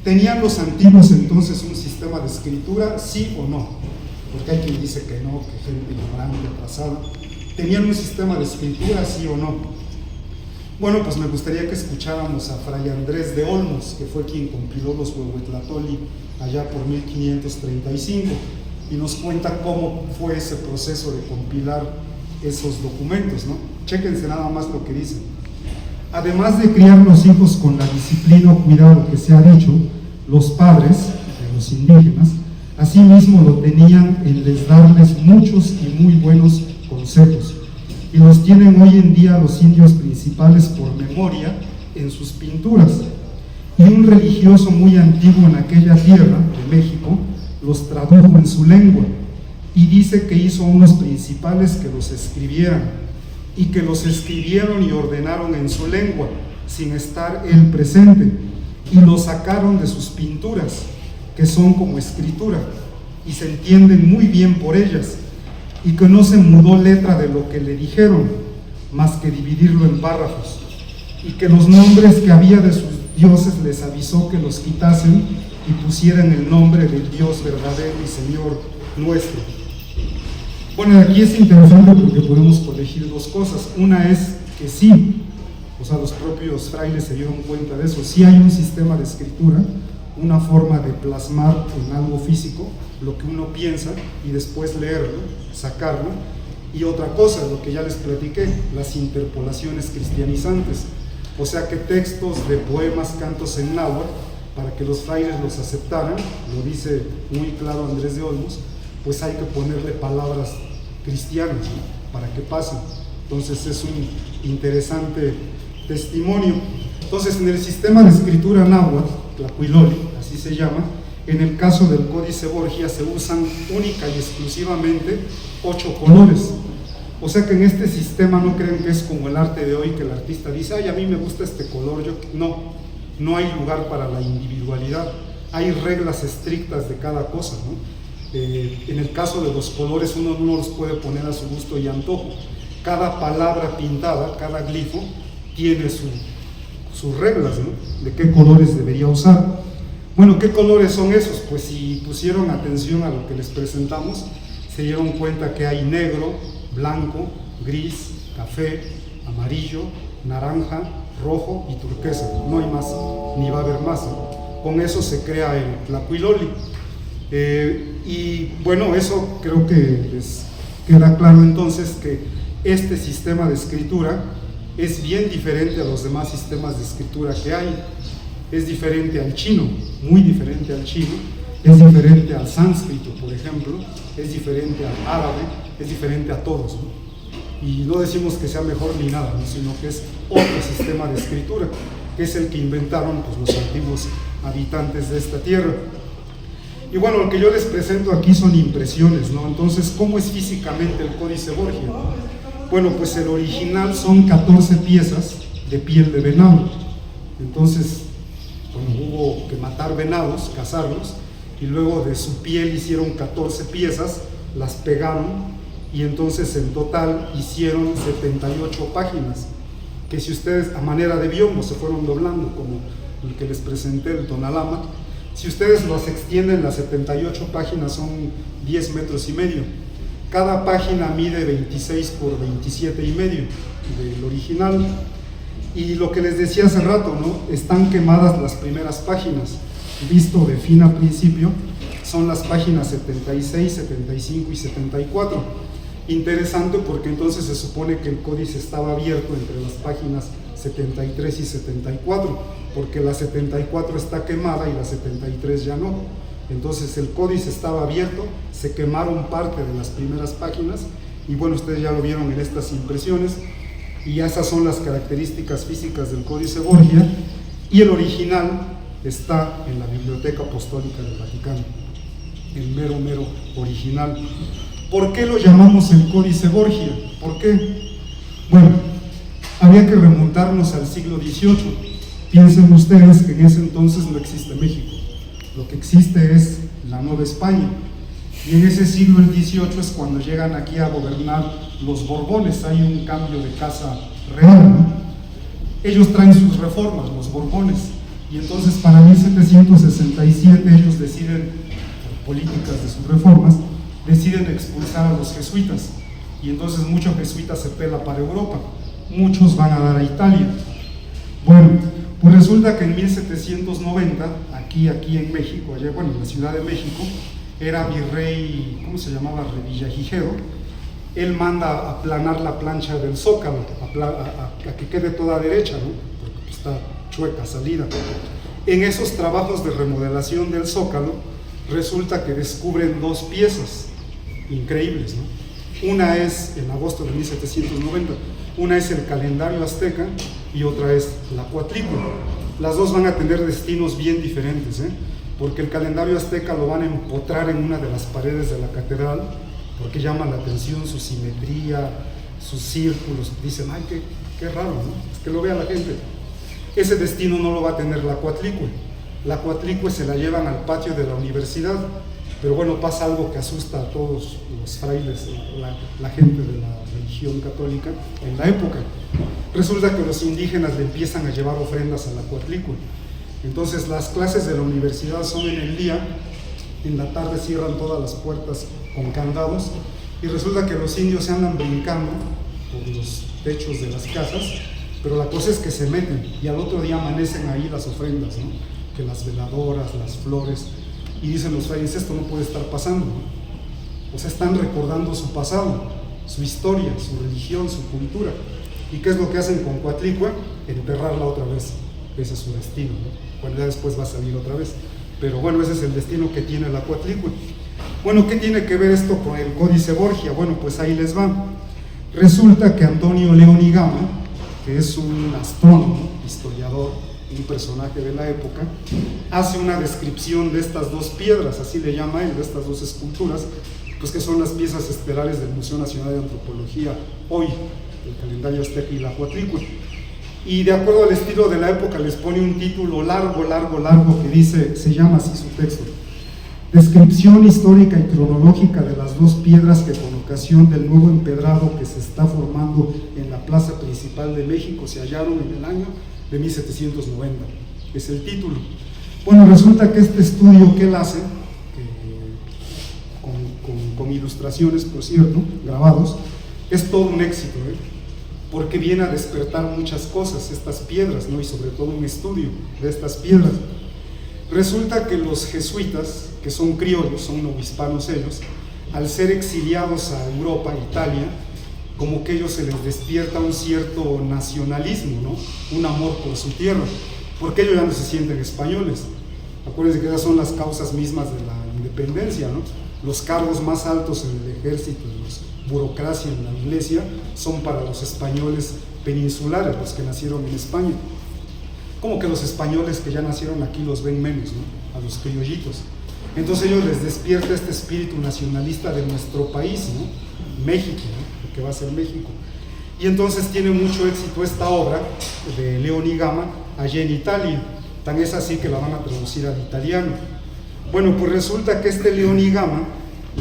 ¿Tenían los antiguos entonces un sistema de escritura, sí o no? Porque hay quien dice que no, que gente ignorante, atrasada. ¿Tenían un sistema de escritura, sí o no? Bueno, pues me gustaría que escucháramos a Fray Andrés de Olmos, que fue quien compiló los Huehuetlatoli allá por 1535, y nos cuenta cómo fue ese proceso de compilar esos documentos, ¿no? Chéquense nada más lo que dice. Además de criar los hijos con la disciplina o cuidado que se ha dicho, los padres de los indígenas, asimismo lo tenían en les darles muchos y muy buenos consejos, y los tienen hoy en día los indios principales por memoria en sus pinturas. Y un religioso muy antiguo en aquella tierra de México los tradujo en su lengua, y dice que hizo unos principales que los escribieran, y que los escribieron y ordenaron en su lengua, sin estar él presente, y los sacaron de sus pinturas, que son como escritura, y se entienden muy bien por ellas, y que no se mudó letra de lo que le dijeron, más que dividirlo en párrafos, y que los nombres que había de sus dioses les avisó que los quitasen y pusieran el nombre del Dios verdadero y Señor nuestro. Bueno, aquí es interesante porque podemos corregir dos cosas. Una es que sí, o sea, los propios frailes se dieron cuenta de eso. Sí hay un sistema de escritura, una forma de plasmar en algo físico lo que uno piensa y después leerlo, sacarlo. Y otra cosa, lo que ya les platiqué, las interpolaciones cristianizantes. O sea que textos de poemas, cantos en náhuatl, para que los frailes los aceptaran, lo dice muy claro Andrés de Olmos, pues hay que ponerle palabras cristianas, ¿no?, para que pasen. Entonces es un interesante testimonio. Entonces en el sistema de escritura náhuatl, Tlacuiloli, así se llama, en el caso del Códice Borgia se usan única y exclusivamente 8 colores. O sea que en este sistema no creen que es como el arte de hoy, que el artista dice, ay, a mí me gusta este color, no hay lugar para la individualidad, hay reglas estrictas de cada cosa, ¿no? En el caso de los colores uno no los puede poner a su gusto y antojo. Cada palabra pintada, cada glifo tiene sus reglas, ¿no?, de qué colores debería usar. Bueno, ¿qué colores son esos? Pues si pusieron atención a lo que les presentamos, se dieron cuenta que hay negro, blanco, gris, café, amarillo, naranja, rojo y turquesa. No hay más, ni va a haber más, ¿no? Con eso se crea el Tlacuiloli. Y bueno, eso creo que les queda claro entonces que este sistema de escritura es bien diferente a los demás sistemas de escritura que hay. Es diferente al chino, muy diferente al chino, es diferente al sánscrito, por ejemplo, es diferente al árabe, es diferente a todos, ¿no? Y no decimos que sea mejor ni nada, ¿no?, sino que es otro sistema de escritura, que es el que inventaron pues, los antiguos habitantes de esta tierra. Y bueno, lo que yo les presento aquí son impresiones, ¿no? Entonces, ¿cómo es físicamente el Códice Borgia? Bueno, pues el original son 14 piezas de piel de venado. Entonces, bueno, hubo que matar venados, cazarlos, y luego de su piel hicieron 14 piezas, las pegaron, y entonces en total hicieron 78 páginas, que si ustedes, a manera de biombo, se fueron doblando, como el que les presenté, el Tonalama. Si ustedes los extienden, las 78 páginas son 10 metros y medio. Cada página mide 26 por 27 y medio del original. Y lo que les decía hace rato, ¿no?, están quemadas las primeras páginas. Visto de fin a principio, son las páginas 76, 75 y 74. Interesante porque entonces se supone que el códice estaba abierto entre las páginas 73 y 74, porque la 74 está quemada y la 73 ya no. Entonces el códice estaba abierto, se quemaron parte de las primeras páginas, y bueno, ustedes ya lo vieron en estas impresiones, y esas son las características físicas del Códice Borgia, y el original está en la Biblioteca Apostólica del Vaticano, el mero original. ¿Por qué lo llamamos el Códice Borgia? ¿Por qué? Bueno, a habría que remontarnos al siglo XVIII. Piensen ustedes que en ese entonces no existe México, lo que existe es la Nueva España, y en ese siglo el XVIII es cuando llegan aquí a gobernar los Borbones. Hay un cambio de casa real, ¿no? Ellos traen sus reformas, los Borbones, y entonces para 1767 ellos deciden, por políticas de sus reformas, deciden expulsar a los jesuitas, y entonces muchos jesuitas se pela para Europa, muchos van a dar a Italia. Bueno, pues resulta que en 1790, aquí en México, allá, bueno, en la Ciudad de México, era virrey, ¿cómo se llamaba? Revillagigedo. Él manda a aplanar la plancha del Zócalo, a que quede toda derecha, ¿no? Porque está chueca, salida. En esos trabajos de remodelación del Zócalo, resulta que descubren dos piezas increíbles, ¿no? Una es, en agosto de 1790, una es el calendario azteca y otra es la cuatrícula. Las dos van a tener destinos bien diferentes, porque el calendario azteca lo van a empotrar en una de las paredes de la catedral, porque llama la atención su simetría, sus círculos. Dicen, ay, qué raro, ¿no? Es que lo vea la gente. Ese destino no lo va a tener la cuatlicue. La cuatlicue se la llevan al patio de la universidad, pero bueno, pasa algo que asusta a todos los frailes, la gente de la religión católica en la época. Resulta que los indígenas le empiezan a llevar ofrendas a la cuatlicue. Entonces las clases de la universidad son en el día, en la tarde cierran todas las puertas con candados, y resulta que los indios se andan brincando por los techos de las casas, pero la cosa es que se meten y al otro día amanecen ahí las ofrendas, ¿no? Que las veladoras, las flores, y dicen los frailes, esto no puede estar pasando, ¿no? O sea, están recordando su pasado, su historia, su religión, su cultura. ¿Y qué es lo que hacen con Coatlicue? Enterrarla otra vez. Ese es su destino, ¿no? Bueno, ya después va a salir otra vez, pero bueno, ese es el destino que tiene la Coatlicue. Bueno, ¿qué tiene que ver esto con el Códice Borgia? Bueno, pues ahí les va. Resulta que Antonio León y Gama, que es un astrónomo, historiador, un personaje de la época, hace una descripción de estas dos piedras, así le llama él, de estas dos esculturas, pues que son las piezas estelares del Museo Nacional de Antropología hoy, el calendario azteca y la Coatlicue. Y de acuerdo al estilo de la época les pone un título largo que dice, se llama así su texto: descripción histórica y cronológica de las dos piedras que con ocasión del nuevo empedrado que se está formando en la plaza principal de México se hallaron en el año de 1790. Es el título. Bueno, resulta que este estudio que él hace, con ilustraciones, por cierto, grabados, es todo un éxito, porque viene a despertar muchas cosas, estas piedras, ¿no? Y sobre todo un estudio de estas piedras. Resulta que los jesuitas, que son criollos, son novohispanos ellos, al ser exiliados a Europa, Italia, como que a ellos se les despierta un cierto nacionalismo, ¿no? Un amor por su tierra, porque ellos ya no se sienten españoles. Acuérdense que esas son las causas mismas de la independencia, ¿no? Los cargos más altos en el ejército, la burocracia en la iglesia, son para los españoles peninsulares, los que nacieron en España. Como que los españoles que ya nacieron aquí los ven menos, ¿no? A los criollitos. Entonces ellos les despierta este espíritu nacionalista de nuestro país, ¿no? México, ¿no? Lo que va a ser México. Y entonces tiene mucho éxito esta obra de León y Gama allá en Italia. Tan es así que la van a traducir al italiano. Bueno, pues resulta que este León y Gama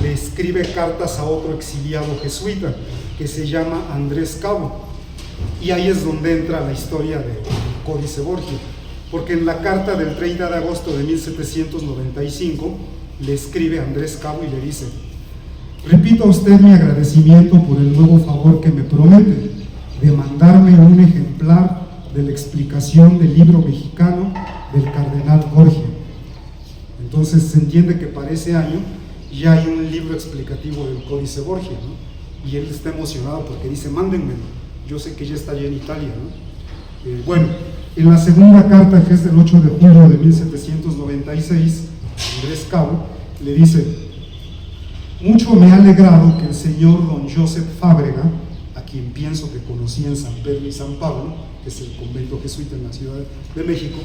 le escribe cartas a otro exiliado jesuita que se llama Andrés Cabo. Y ahí es donde entra la historia del Códice Borgia, porque en la carta del 30 de agosto de 1795 le escribe a Andrés Cabo y le dice: repito a usted mi agradecimiento por el nuevo favor que me promete de mandarme un ejemplar de la explicación del libro mexicano del cardenal Borgia. Entonces se entiende que para ese año ya hay un libro explicativo del Códice Borgia, ¿no? Y él está emocionado porque dice: mándenmelo, yo sé que ya está allá en Italia, ¿no? Bueno, en la segunda carta, que es del 8 de julio de 1796, Andrés Cabo le dice: mucho me ha alegrado que el señor don Joseph Fábrega, a quien pienso que conocí en San Pedro y San Pablo, que es el convento jesuita en la Ciudad de México,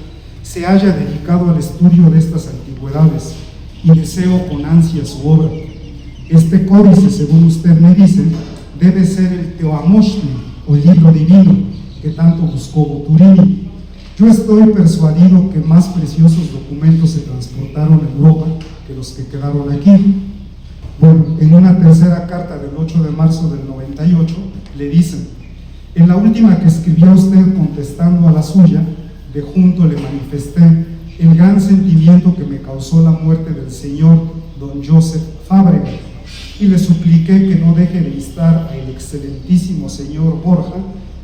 se haya dedicado al estudio de estas antigüedades y deseo con ansia su obra. Este códice, según usted me dice, debe ser el Teoamoshtli, o libro divino, que tanto buscó Boturini. Yo estoy persuadido que más preciosos documentos se transportaron a Europa que los que quedaron aquí. Bueno, en una tercera carta del 8 de marzo del 98 le dicen: en la última que escribió usted contestando a la suya, de junto le manifesté el gran sentimiento que me causó la muerte del señor don Joseph Fábrega, y le supliqué que no deje de instar al excelentísimo señor Borja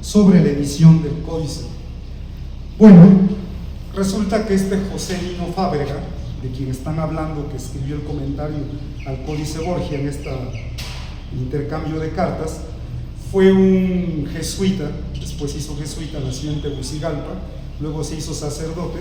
sobre la edición del códice. Bueno, resulta que este José Nino Fábrega, de quien están hablando, que escribió el comentario al Códice Borgia en este intercambio de cartas, fue un jesuita, después hizo jesuita, nació en Tegucigalpa, luego se hizo sacerdote.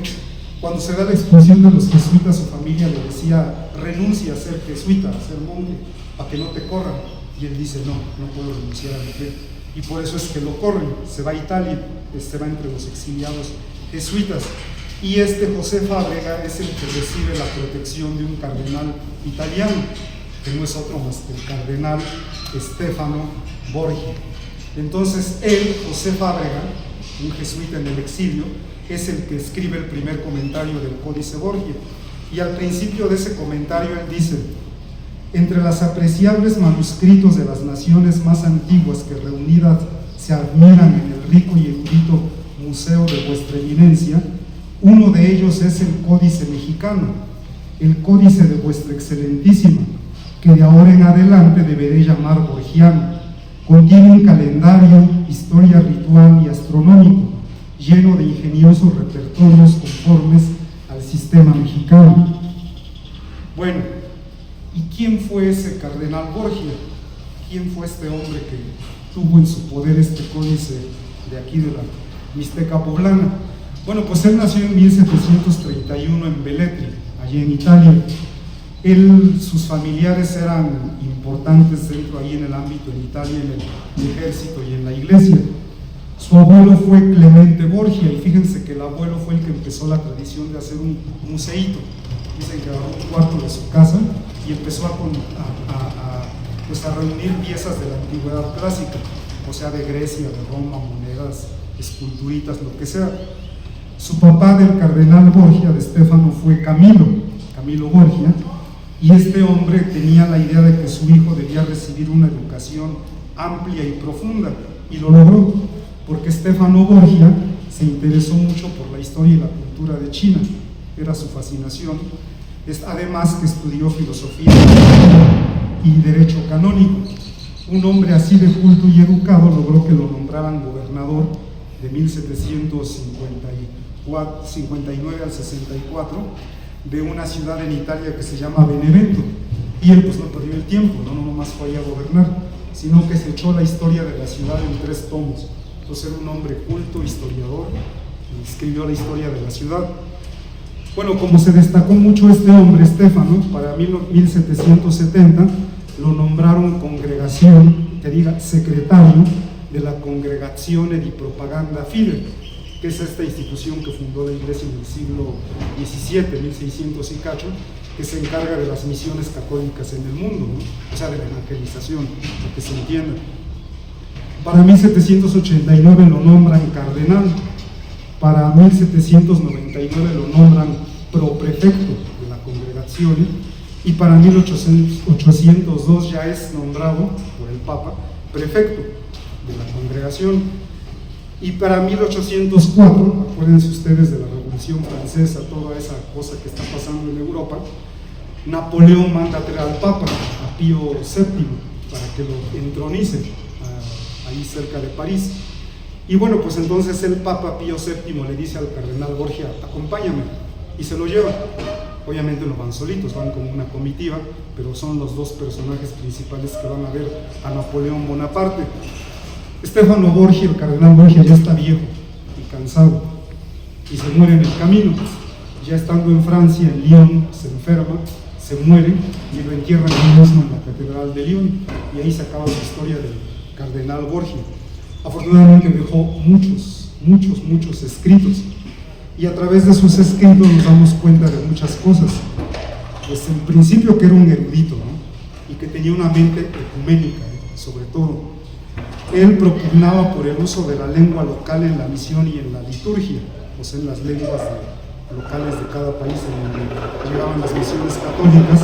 Cuando se da la expulsión de los jesuitas, su familia le decía: renuncia a ser jesuita, a ser monje, para que no te corran. Y él dice: no puedo renunciar a mi fe. Y por eso es que lo corren, se va a Italia, se va entre los exiliados jesuitas. Y este José Fábrega es el que recibe la protección de un cardenal italiano, que no es otro más que el cardenal Stefano Borgia. Entonces él, José Fábrega, un jesuita en el exilio, es el que escribe el primer comentario del Códice Borgia. Y al principio de ese comentario él dice: entre las apreciables manuscritos de las naciones más antiguas que reunidas se admiran en el rico y erudito museo de vuestra eminencia, uno de ellos es el Códice Mexicano, el Códice de vuestra excelentísima, que de ahora en adelante deberé llamar borgiano. Contiene un calendario, historia ritual y astronómico, lleno de ingeniosos repertorios conformes al sistema mexicano. Bueno, ¿y quién fue ese cardenal Borgia? ¿Quién fue este hombre que tuvo en su poder este códice de aquí de la Mixteca poblana? Bueno, pues él nació en 1731 en Velletri, allí en Italia. Sus familiares eran importantes dentro ahí en el ámbito en Italia, en el ejército y en la iglesia. Su abuelo fue Clemente Borgia, y fíjense que el abuelo fue el que empezó la tradición de hacer un museíto. Dicen que agarró un cuarto de su casa y empezó a reunir piezas de la antigüedad clásica, o sea, de Grecia, de Roma, monedas, esculturitas, lo que sea. Su papá del cardenal Borgia, de Stefano, fue Camilo Borgia, y este hombre tenía la idea de que su hijo debía recibir una educación amplia y profunda, y lo logró, porque Stefano Borgia se interesó mucho por la historia y la cultura de China, era su fascinación. Además que estudió filosofía y derecho canónico. Un hombre así de culto y educado logró que lo nombraran gobernador de 1759 al 64 de una ciudad en Italia que se llama Benevento. Y él pues no perdió el tiempo, no nomás fue ahí a gobernar, sino que se echó la historia de la ciudad en 3 tomos. Entonces era un hombre culto, historiador, y escribió la historia de la ciudad. Bueno, como se destacó mucho este hombre, Stefano, para 1770 lo nombraron secretario de la Congregazione di Propaganda Fide, que es esta institución que fundó la Iglesia en el siglo XVII, 1600 y cacho, que se encarga de las misiones católicas en el mundo, ¿no? O sea, de la evangelización, para que se entienda. Para 1789 lo nombran cardenal. Para 1799 lo nombran proprefecto de la congregación, y para 1802 ya es nombrado por el Papa prefecto de la congregación. Y para 1804, acuérdense ustedes de la Revolución Francesa, toda esa cosa que está pasando en Europa, Napoleón manda a traer al Papa, a Pío VII, para que lo entronice ahí cerca de París. Y bueno, pues entonces el Papa Pío VII le dice al cardenal Borgia: acompáñame, y se lo lleva. Obviamente no van solitos, van como una comitiva, pero son los 2 personajes principales que van a ver a Napoleón Bonaparte. Stefano Borgia, el cardenal Borgia, ya está viejo y cansado, y se muere en el camino. Ya estando en Francia, en Lyon, se enferma, se muere, y lo entierran ahí mismo en la catedral de Lyon, y ahí se acaba la historia del cardenal Borgia. Afortunadamente dejó muchos escritos, y a través de sus escritos nos damos cuenta de muchas cosas. Pues en principio que era un erudito, ¿no? Y que tenía una mente ecuménica, sobre todo. Él propugnaba por el uso de la lengua local en la misión y en la liturgia, o sea, en las lenguas locales de cada país en donde llegaban las misiones católicas,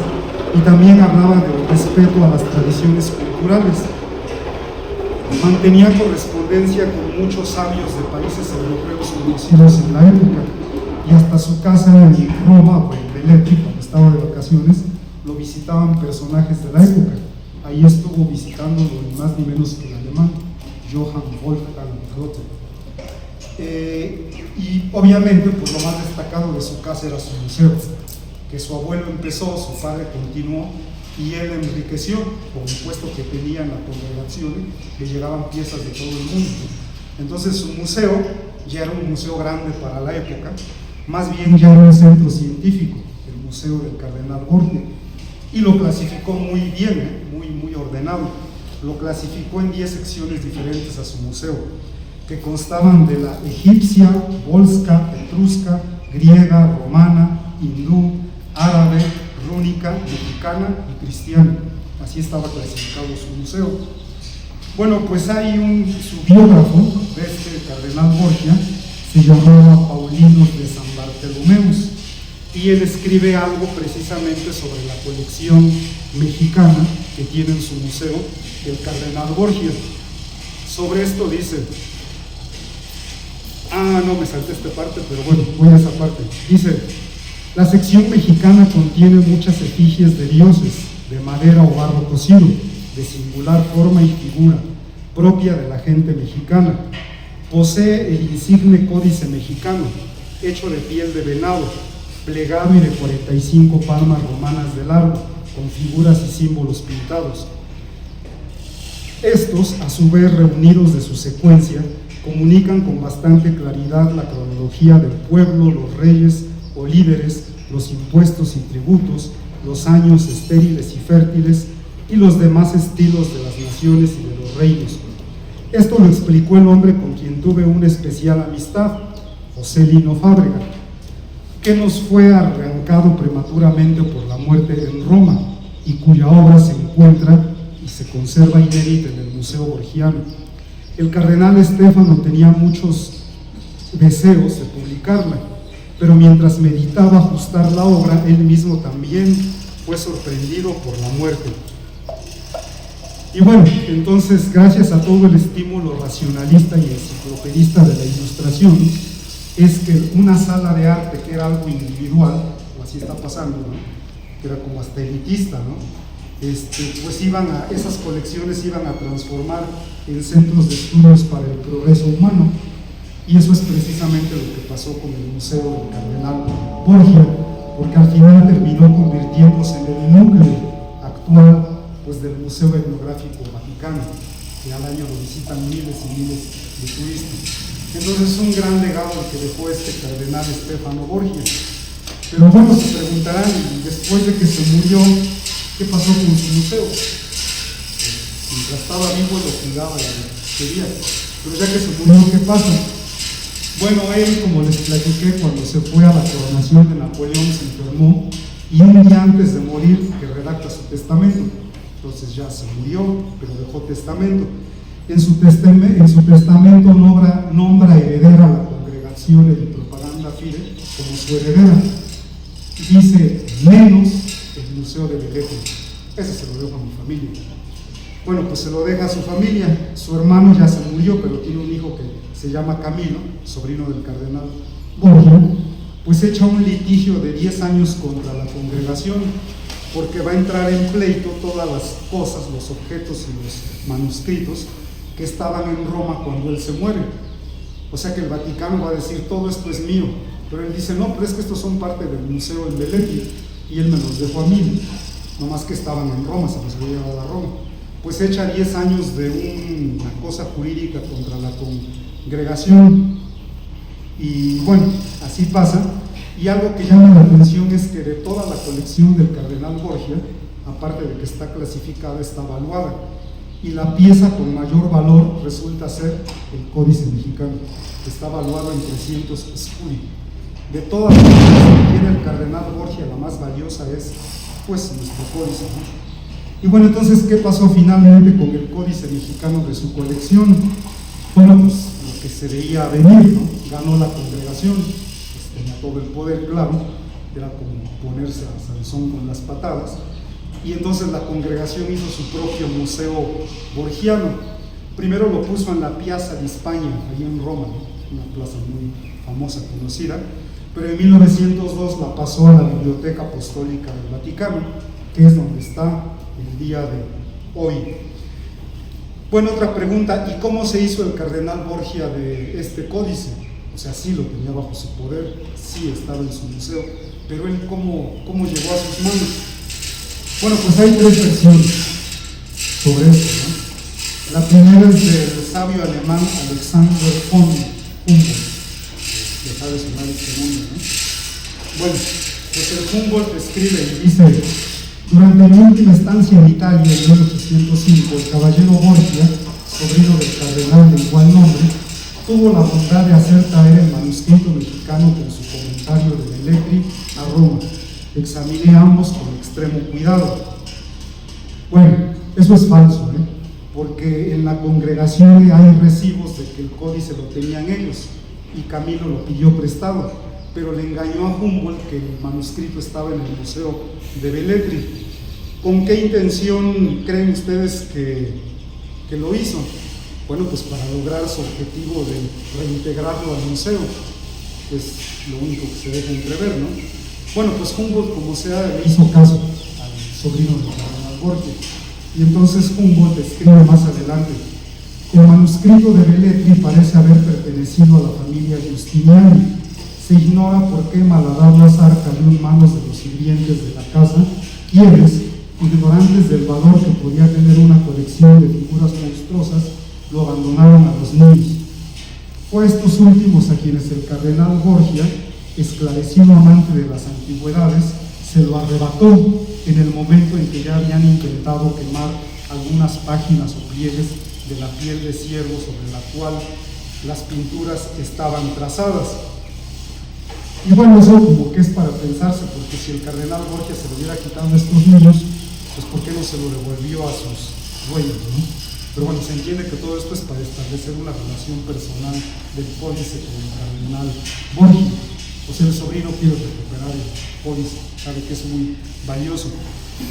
y también hablaba del respeto a las tradiciones culturales. Mantenía correspondencia con muchos sabios de países europeos conocidos en la época, y hasta su casa en Roma o en Velletri, cuando estaba de vacaciones, lo visitaban personajes de la época. Ahí estuvo visitándolo ni más ni menos que el alemán Johann Wolfgang Goethe. Y obviamente, pues lo más destacado de su casa era su museo, que su abuelo empezó, su padre continuó, y él enriqueció por el puesto que tenía en la congregación, le llegaban piezas de todo el mundo. Entonces su museo ya era un museo grande para la época, más bien ya era un centro científico, el Museo del Cardenal Borgia, y lo clasificó muy bien, muy ordenado. Lo clasificó en 10 secciones diferentes a su museo, que constaban de la egipcia, volsca, etrusca, griega, romana, hindú, árabe, rúnica, mexicana y cristiana. Así estaba clasificado su museo. Bueno, pues hay su biógrafo de este cardenal Borgia, se llamaba Paulino de San Bartolomeus, y él escribe algo precisamente sobre la colección mexicana que tiene en su museo el cardenal Borgia. Sobre esto dice, no me salté esta parte, pero bueno, voy a esa parte. Dice, la sección mexicana contiene muchas efigies de dioses, de madera o barro cocido, de singular forma y figura, propia de la gente mexicana. Posee el insigne códice mexicano, hecho de piel de venado, plegado y de 45 palmas romanas de largo, con figuras y símbolos pintados. Estos, a su vez reunidos de su secuencia, comunican con bastante claridad la cronología del pueblo, los reyes o líderes, los impuestos y tributos, los años estériles y fértiles y los demás estilos de las naciones y de los reinos. Esto lo explicó el hombre con quien tuve una especial amistad, José Lino Fábrega, que nos fue arrancado prematuramente por la muerte en Roma y cuya obra se encuentra y se conserva inédita en el Museo Borgiano. El cardenal Estéfano tenía muchos deseos de publicarla, pero mientras meditaba ajustar la obra, él mismo también fue sorprendido por la muerte. Y bueno, entonces, gracias a todo el estímulo racionalista y enciclopedista de la Ilustración, es que una sala de arte que era algo individual, o así está pasando, ¿no?, que era como hasta elitista, ¿no?, pues esas colecciones iban a transformar en centros de estudios para el progreso humano. Y eso es precisamente lo que pasó con el Museo del Cardenal Borgia, porque al final terminó convirtiéndose en el núcleo actual, pues, del Museo Etnográfico Vaticano, que al año lo visitan miles y miles de turistas. Entonces es un gran legado el que dejó este cardenal Estéfano Borgia. Pero bueno, se preguntarán, después de que se murió, ¿qué pasó con su museo? Mientras estaba vivo lo cuidaba y lo quería, pero ya que se murió, ¿qué pasa? Bueno, él, como les platiqué, cuando se fue a la coronación de Napoleón, se enfermó, y un día antes de morir, que redacta su testamento. Entonces ya se murió, pero dejó testamento. En su testamento nombra heredera a la Congregación de Propaganda Fide como su heredera. Dice, menos el Museo de Velletri. Ese se lo dejo a mi familia. Bueno, pues se lo deja a su familia. Su hermano ya se murió, pero tiene un hijo que se llama Camilo, sobrino del cardenal Borgia. Pues echa un litigio de 10 años contra la congregación, porque va a entrar en pleito todas las cosas, los objetos y los manuscritos que estaban en Roma cuando él se muere. O sea que el Vaticano va a decir, todo esto es mío, pero él dice, no, pero es que estos son parte del museo en Velletri, y él me los dejó a mí, nomás que estaban en Roma, se los había llevado a Roma. Pues echa 10 años de una cosa jurídica contra la congregación, y bueno, así pasa. Y algo que llama la atención es que de toda la colección del cardenal Borgia, aparte de que está clasificada, está evaluada, y la pieza con mayor valor resulta ser el Códice Mexicano, que está evaluado en 300 scudi. De todas las piezas que tiene el cardenal Borgia, la más valiosa es, pues, nuestro códice, ¿no? Y bueno, entonces, ¿qué pasó finalmente con el Códice Mexicano de su colección? Bueno, pues lo que se veía venir, ¿no? Ganó la congregación, pues tenía todo el poder, claro, era como ponerse a Sansón con las patadas, y entonces la congregación hizo su propio museo borgiano. Primero lo puso en la Piazza di Spagna, ahí en Roma, ¿no? Una plaza muy famosa, conocida, pero en 1902 la pasó a la Biblioteca Apostólica del Vaticano, que es donde está el día de hoy. Bueno, otra pregunta, ¿y cómo se hizo el cardenal Borgia de este códice? O sea, sí lo tenía bajo su poder, sí estaba en su museo, pero él ¿cómo llegó a sus manos? Bueno, pues hay tres versiones sobre esto, ¿no? La primera es del sabio alemán Alexander von Humboldt, que sabe sonar este nombre, ¿no? Bueno, pues el Humboldt escribe y dice: durante mi última estancia en Italia en 1805, el caballero Borgia, sobrino del cardenal de igual nombre, tuvo la bondad de hacer traer el manuscrito mexicano con su comentario de Velletri a Roma. Examiné ambos con extremo cuidado. Bueno, eso es falso, porque en la congregación hay recibos de que el códice lo tenían ellos y Camilo lo pidió prestado, pero le engañó a Humboldt que el manuscrito estaba en el museo de Velletri. ¿Con qué intención creen ustedes que lo hizo? Bueno, pues para lograr su objetivo de reintegrarlo al museo, es lo único que se deja entrever, ¿no? Bueno, pues Humboldt, como sea, le hizo caso al sobrino del cardenal Borgia, y entonces Humboldt escribe más adelante: el manuscrito de Velletri parece haber pertenecido a la familia Giustiniani. Se ignora por qué, malhadado azar, cayó en manos de los sirvientes de la casa, quienes, ignorantes del valor que podía tener una colección de figuras monstruosas, lo abandonaron a los niños. Fue a estos últimos a quienes el cardenal Borgia, esclarecido amante de las antigüedades, se lo arrebató en el momento en que ya habían intentado quemar algunas páginas o pliegues de la piel de ciervo sobre la cual las pinturas estaban trazadas. Y bueno, eso como que es para pensarse, porque si el cardenal Borgia se lo hubiera quitado a estos niños, pues ¿por qué no se lo devolvió a sus dueños, ¿no? Pero bueno, se entiende que todo esto es para establecer una relación personal del códice con el cardenal Borgia. O sea, el sobrino quiere recuperar el códice, sabe que es muy valioso.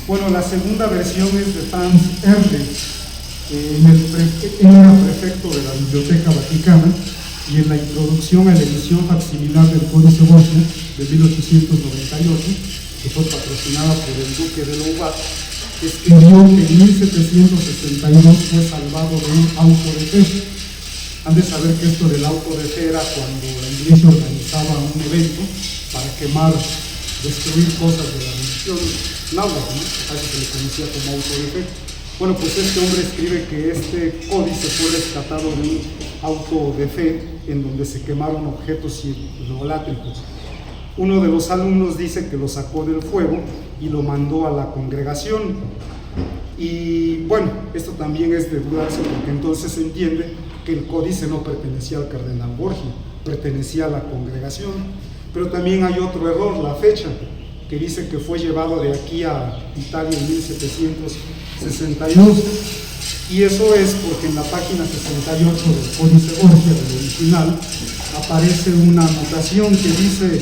Bueno, la segunda versión es de Franz Erle. Él era prefecto de la Biblioteca Vaticana, y en la introducción a la edición facsimilar del Códice Borgia de 1898, que fue patrocinada por el duque de Louvat, escribió que en 1762 fue salvado de un auto de fe. Han de saber que esto del auto de fe era cuando la iglesia organizaba un evento para quemar, destruir cosas de la religión náhuatl, ¿no? A eso se le conocía como auto de fe. Bueno, pues este hombre escribe que este códice fue rescatado de un auto de fe en donde se quemaron objetos idolátricos. Uno de los alumnos dice que lo sacó del fuego y lo mandó a la congregación. Y bueno, esto también es de dudarse, porque entonces se entiende que el códice no pertenecía al cardenal Borgia, pertenecía a la congregación. Pero también hay otro error, la fecha, que dice que fue llevado de aquí a Italia en 1762, y eso es porque en la página 68 del Códice Borgia, del original, aparece una anotación que dice: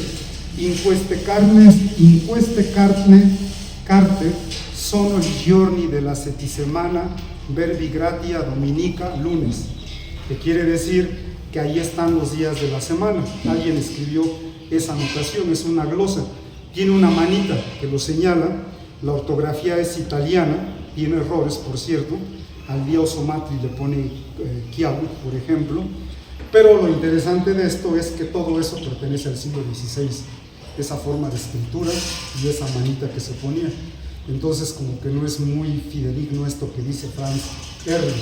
inqueste carte sono i giorni della settimana verbi gratia dominica lunes, que quiere decir que ahí están los días de la semana. Alguien escribió esa anotación, es una glosa, tiene una manita que lo señala, la ortografía es italiana, tiene errores, por cierto, al día Osomatri le pone Chiavu, por ejemplo, pero lo interesante de esto es que todo eso pertenece al siglo XVI, esa forma de escritura y esa manita que se ponía. Entonces como que no es muy fidedigno esto que dice Franz Erle.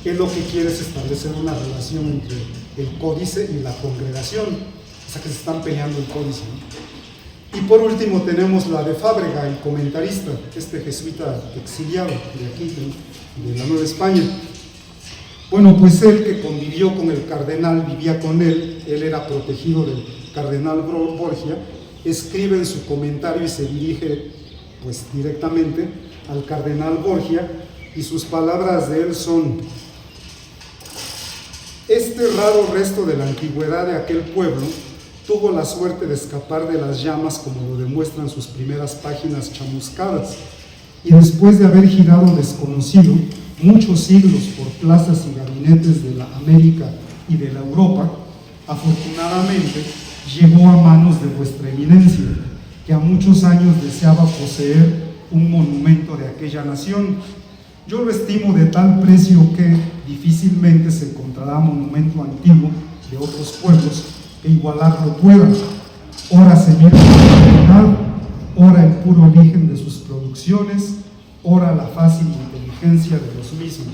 Él lo que quiere es establecer una relación entre el códice y la congregación, o sea que se están peleando el códice, ¿no? Y por último tenemos la de Fábrega, el comentarista, este jesuita exiliado de aquí, de la Nueva España. Bueno, pues él, que convivió con el cardenal, vivía con él era protegido del cardenal Borgia, escribe en su comentario y se dirige pues directamente al cardenal Borgia, y sus palabras de él son: este raro resto de la antigüedad de aquel pueblo tuvo la suerte de escapar de las llamas, como lo demuestran sus primeras páginas chamuscadas, y después de haber girado desconocido muchos siglos por plazas y gabinetes de la América y de la Europa, afortunadamente llegó a manos de vuestra eminencia, que a muchos años deseaba poseer un monumento de aquella nación. Yo lo estimo de tal precio que difícilmente se encontrará monumento antiguo de otros pueblos que igualarlo pueda. Ora se mira la calidad, ora el puro origen de sus producciones, ora la fácil inteligencia de los mismos.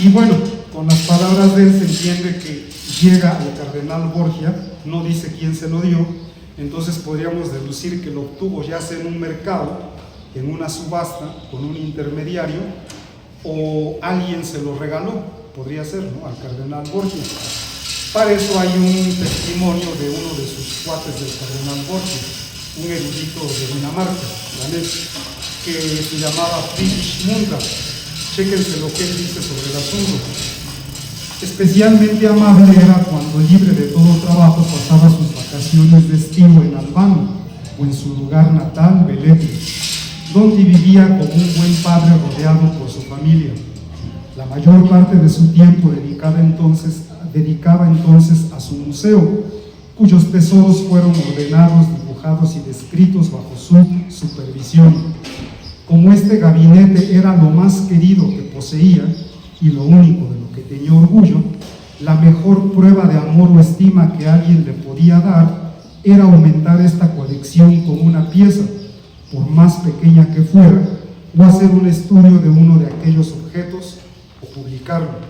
Y bueno, con las palabras de él se entiende que llega al cardenal Borgia, no dice quién se lo dio, entonces podríamos deducir que lo obtuvo ya sea en un mercado, en una subasta, con un intermediario, o alguien se lo regaló, podría ser, ¿no?, al cardenal Borgia. Para eso hay un testimonio de uno de sus cuates del cardenal Borgia, un erudito de Dinamarca, danés, que se llamaba Friedrich Mundra. Chéquense lo que él dice sobre el asunto. Especialmente amable era cuando, libre de todo trabajo, pasaba sus vacaciones de estío en Albano o en su lugar natal, Velletri, donde vivía como un buen padre rodeado por su familia. La mayor parte de su tiempo dedicaba entonces a su museo, cuyos tesoros fueron ordenados, dibujados y descritos bajo su supervisión. Como este gabinete era lo más querido que poseía y lo único de lo que tenía orgullo, la mejor prueba de amor o estima que alguien le podía dar era aumentar esta colección con una pieza, por más pequeña que fuera, o hacer un estudio de uno de aquellos objetos o publicarlo.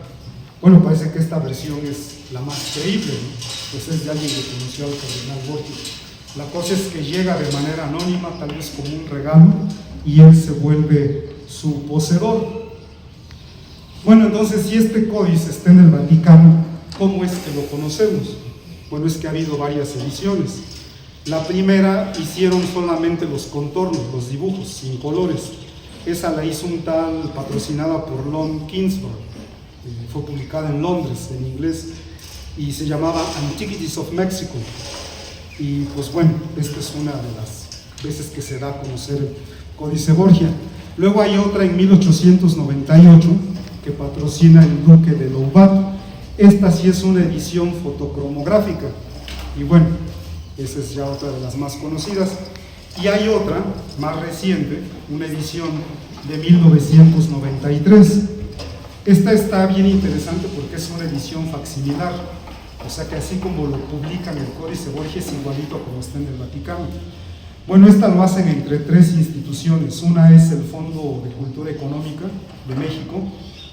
Bueno, parece que esta versión es la más creíble, ¿no? Pues es de alguien que conoció al cardenal Borgia. La cosa es que llega de manera anónima, tal vez como un regalo, y él se vuelve su poseedor. Bueno, entonces, si este códice está en el Vaticano, ¿cómo es que lo conocemos? Bueno, es que ha habido varias ediciones. La primera hicieron solamente los contornos, los dibujos, sin colores. Esa la hizo un tal, patrocinada por Lon Kingsburg. Fue publicada en Londres, en inglés, y se llamaba Antiquities of Mexico. Y pues bueno, esta es una de las veces que se da a conocer el Códice Borgia. Luego hay otra en 1898 que patrocina el duque de Loubat. Esta sí es una edición fotocromográfica, y bueno, esa es ya otra de las más conocidas. Y hay otra, más reciente, una edición de 1993. Esta está bien interesante porque es una edición facsimilar, o sea que así como lo publican el Códice Borgia es igualito como está en el Vaticano. Bueno, esta lo hacen entre tres instituciones. Una es el Fondo de Cultura Económica de México,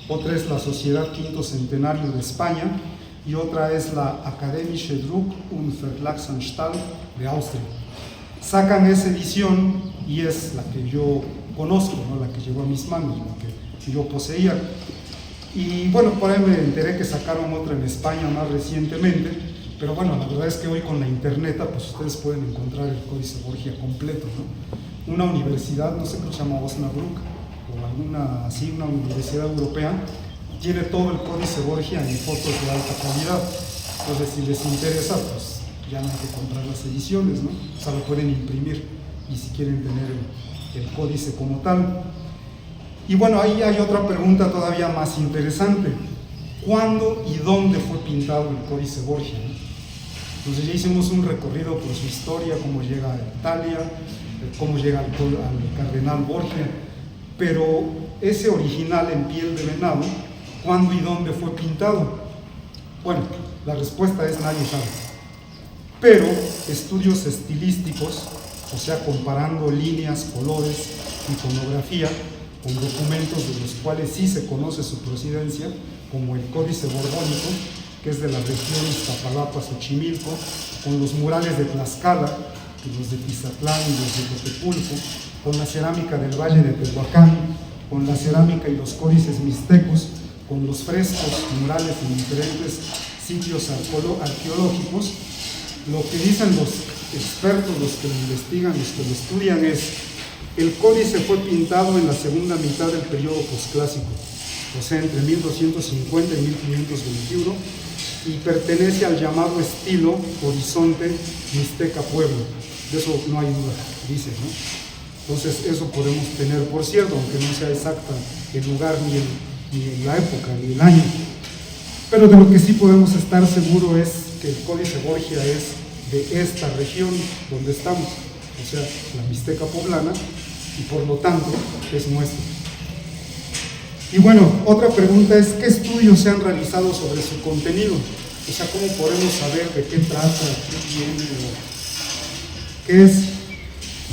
otra es la Sociedad Quinto Centenario de España y otra es la Akademische Druck- und Verlagsanstalt de Austria. Sacan esa edición y es la que yo conozco, ¿no?, la que llegó a mis manos, la que yo poseía. Y bueno, por ahí me enteré que sacaron otra en España más recientemente, pero bueno, la verdad es que hoy con la internet pues ustedes pueden encontrar el Códice Borgia completo, ¿no? Una universidad, no sé qué se llama, Osnabrück, o alguna así, una universidad europea, tiene todo el Códice Borgia en fotos de alta calidad. Entonces, si les interesa, pues ya no hay que comprar las ediciones, ¿no? O sea, lo pueden imprimir, y si quieren tener el códice como tal. Y bueno, ahí hay otra pregunta todavía más interesante. ¿Cuándo y dónde fue pintado el Códice Borgia? Entonces ya hicimos un recorrido por su historia, cómo llega a Italia, cómo llega al cardenal Borgia, pero ese original en piel de venado, ¿cuándo y dónde fue pintado? Bueno, la respuesta es nadie sabe. Pero estudios estilísticos, o sea, comparando líneas, colores, iconografía, con documentos de los cuales sí se conoce su procedencia, como el Códice Borbónico, que es de la región Iztapalapa-Xochimilco, con los murales de Tlaxcala, los de Tizatlán y los de Cotepulco, con la cerámica del Valle de Tehuacán, con la cerámica y los códices mixtecos, con los frescos, murales en diferentes sitios arqueológicos. Lo que dicen los expertos, los que lo investigan, los que lo estudian, es El códice fue pintado en la segunda mitad del periodo posclásico, o sea, entre 1250 y 1521, y pertenece al llamado estilo Horizonte Mixteca Pueblo. De eso no hay duda, dice, ¿no? Entonces eso podemos tener por cierto, aunque no sea exacta el lugar ni la época ni el año. Pero de lo que sí podemos estar seguros es que el Códice Borgia es de esta región donde estamos, o sea, la Mixteca poblana, y por lo tanto es nuestro. Y bueno, otra pregunta es: ¿qué estudios se han realizado sobre su contenido? O sea, ¿cómo podemos saber de qué trata, qué viene, qué es?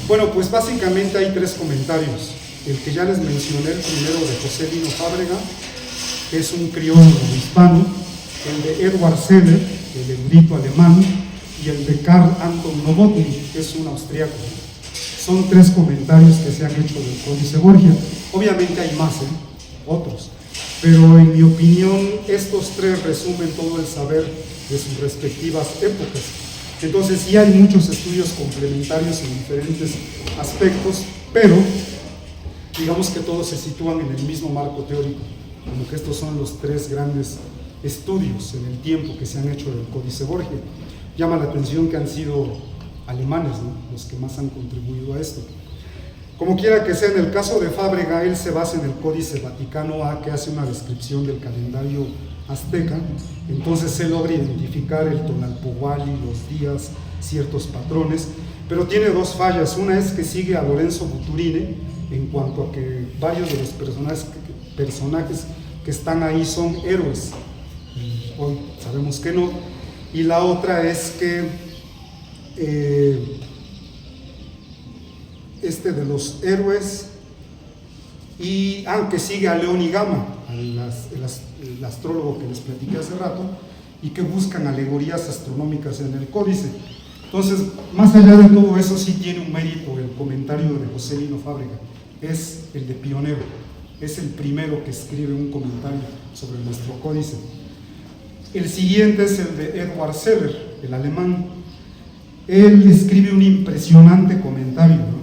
Bueno, pues básicamente hay tres comentarios. El que ya les mencioné, el primero de José Lino Fábrega, que es un criollo hispano, el de Edward Seller, el erudito alemán, y el de Karl Anton Nowotny, que es un austriaco. Son tres comentarios que se han hecho del Códice Borgia. Obviamente hay más, otros, pero en mi opinión estos tres resumen todo el saber de sus respectivas épocas. Entonces sí hay muchos estudios complementarios en diferentes aspectos, pero digamos que todos se sitúan en el mismo marco teórico, como que estos son los tres grandes estudios en el tiempo que se han hecho del Códice Borgia. Llama la atención que han sido alemanes, ¿no?, los que más han contribuido a esto. Como quiera que sea, en el caso de Fábrega, él se basa en el Códice Vaticano A, que hace una descripción del calendario azteca. Entonces él logra identificar el Tonalpohualli, los días, ciertos patrones, pero tiene dos fallas. Una es que sigue a Lorenzo Buturine en cuanto a que varios de los personajes que están ahí son héroes, y hoy sabemos que no. Y la otra es que de los héroes, y aunque sigue a León y Gama, el astrólogo que les platiqué hace rato, y que buscan alegorías astronómicas en el códice. Entonces, más allá de todo eso, sí tiene un mérito el comentario de José Lino Fábrega. Es el de pionero, es el primero que escribe un comentario sobre nuestro códice. El siguiente es el de Edward Seller, el alemán. Él escribe un impresionante comentario, ¿no?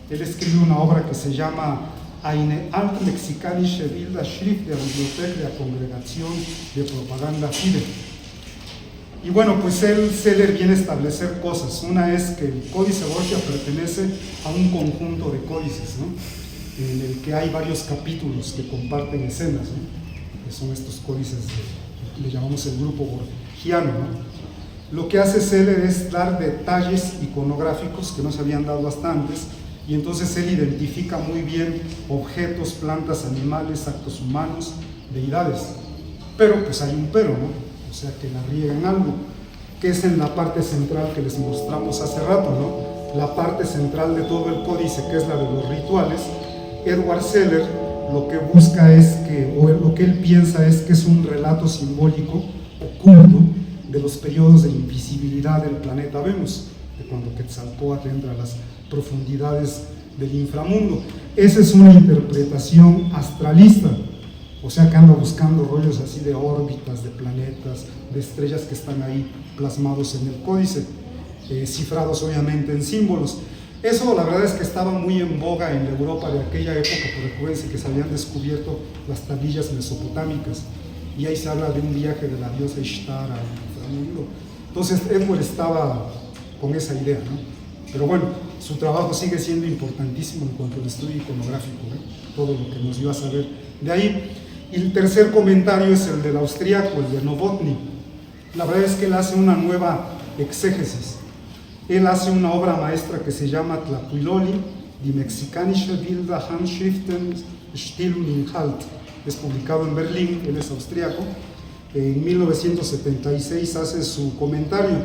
Él escribe una obra que se llama Eine altlexikanische Bilderschrift der Bibliothek der Congregación de Propaganda Fide. Y bueno, pues Seller viene a establecer cosas. Una es que el Códice Borgia pertenece a un conjunto de códices, ¿no?, en el que hay varios capítulos que comparten escenas, ¿no?, que son estos códices, le llamamos el grupo borgiano, ¿no? Lo que hace Seller es dar detalles iconográficos que no se habían dado hasta antes, y entonces él identifica muy bien objetos, plantas, animales, actos humanos, deidades. Pero pues hay un pero, ¿no? O sea, que la riegan algo, que es en la parte central que les mostramos hace rato, ¿no? La parte central de todo el códice, que es la de los rituales. Edward Seller lo que busca es que, o lo que él piensa es que es un relato simbólico oculto de los periodos de invisibilidad del planeta Venus, de cuando Quetzalcóatl entra a las profundidades del inframundo. Esa es una interpretación astralista, o sea que anda buscando rollos así de órbitas, de planetas, de estrellas que están ahí plasmados en el códice, cifrados obviamente en símbolos. Eso la verdad es que estaba muy en boga en la Europa de aquella época, porque recuerden que se habían descubierto las tablillas mesopotámicas, y ahí se habla de un viaje de la diosa Ishtar al inframundo. Entonces Edward estaba con esa idea, ¿no? Pero bueno, su trabajo sigue siendo importantísimo en cuanto al estudio iconográfico, todo lo que nos dio a saber de ahí. Y el tercer comentario es el del austriaco, el de Nowotny. La verdad es que él hace una nueva exégesis. Él hace una obra maestra que se llama Tlapuiloli, Die Mexikanische Bilder Handschriften Stil und Inhalt. Es publicado en Berlín, él es austriaco. En 1976 hace su comentario.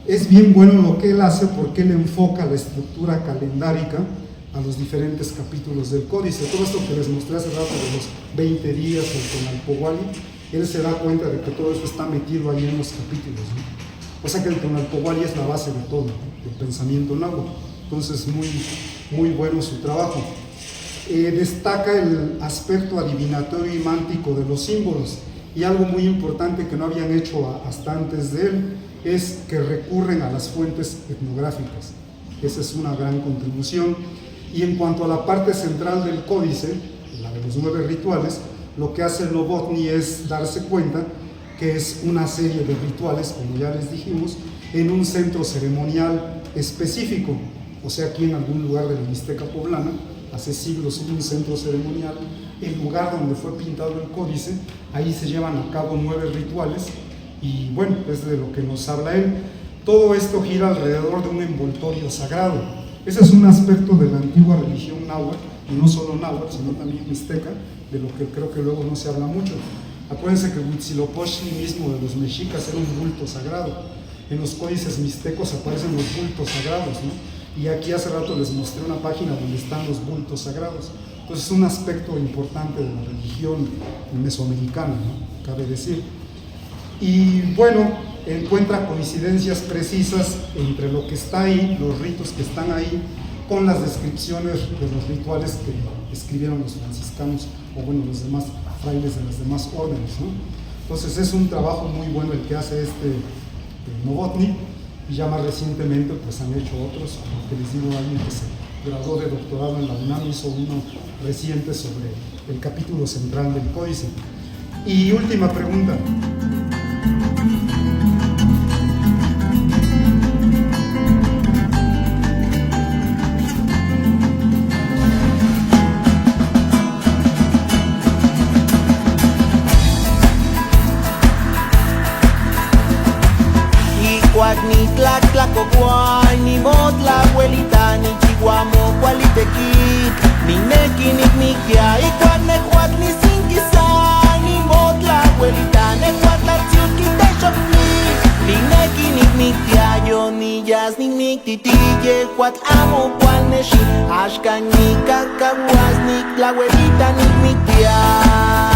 Es bien bueno lo que él hace porque él enfoca la estructura calendárica a los diferentes capítulos del códice. Todo esto que les mostré hace rato de los 20 días con Tonalpohualli, él se da cuenta de que todo eso está metido ahí en los capítulos, ¿no? O sea que el Tonalpohualli es la base de todo, ¿no?, del pensamiento náhuatl. Entonces muy bueno su trabajo. Destaca el aspecto adivinatorio y mántico de los símbolos, y algo muy importante que no habían hecho hasta antes de él es que recurren a las fuentes etnográficas. Esa es una gran contribución. Y en cuanto a la parte central del códice, la de los 9 rituales, lo que hace el Novotny es darse cuenta que es una serie de rituales, como ya les dijimos, en un centro ceremonial específico. O sea, aquí en algún lugar de la Mixteca poblana, hace siglos hubo un centro ceremonial, el lugar donde fue pintado el códice, ahí se llevan a cabo 9 rituales, y bueno, es de lo que nos habla él. Todo esto gira alrededor de un envoltorio sagrado. Ese es un aspecto de la antigua religión náhuatl, y no solo náhuatl, sino también mixteca, de lo que creo que luego no se habla mucho. Acuérdense que Huitzilopochtli mismo de los mexicas era un bulto sagrado. En los códices mixtecos aparecen los bultos sagrados, ¿no? Y aquí hace rato les mostré una página donde están los bultos sagrados. Entonces es un aspecto importante de la religión mesoamericana, ¿no? Cabe decir. Y bueno, encuentra coincidencias precisas entre lo que está ahí, los ritos que están ahí, con las descripciones de los rituales que escribieron los franciscanos, o bueno, los demás frailes de las demás órdenes, ¿no? Entonces es un trabajo muy bueno el que hace Novotny, y ya más recientemente pues han hecho otros, como que les digo, alguien que se graduó de doctorado en la UNAM hizo uno reciente sobre el capítulo central del códice. Y última pregunta. Ni tlac tlacocuay, ni mot la abuelita, ni chihuamo cualitequit, ni neki ni nikia, y cuan ne cuat ni sin quizá, ni mot la abuelita, ne cuat la tziuki te shopni, ni neki ni nikia, yo ni jazz ni nictitille, cuat amo cual neshi, ashka ni cacahuas, ni la abuelita ni nikia.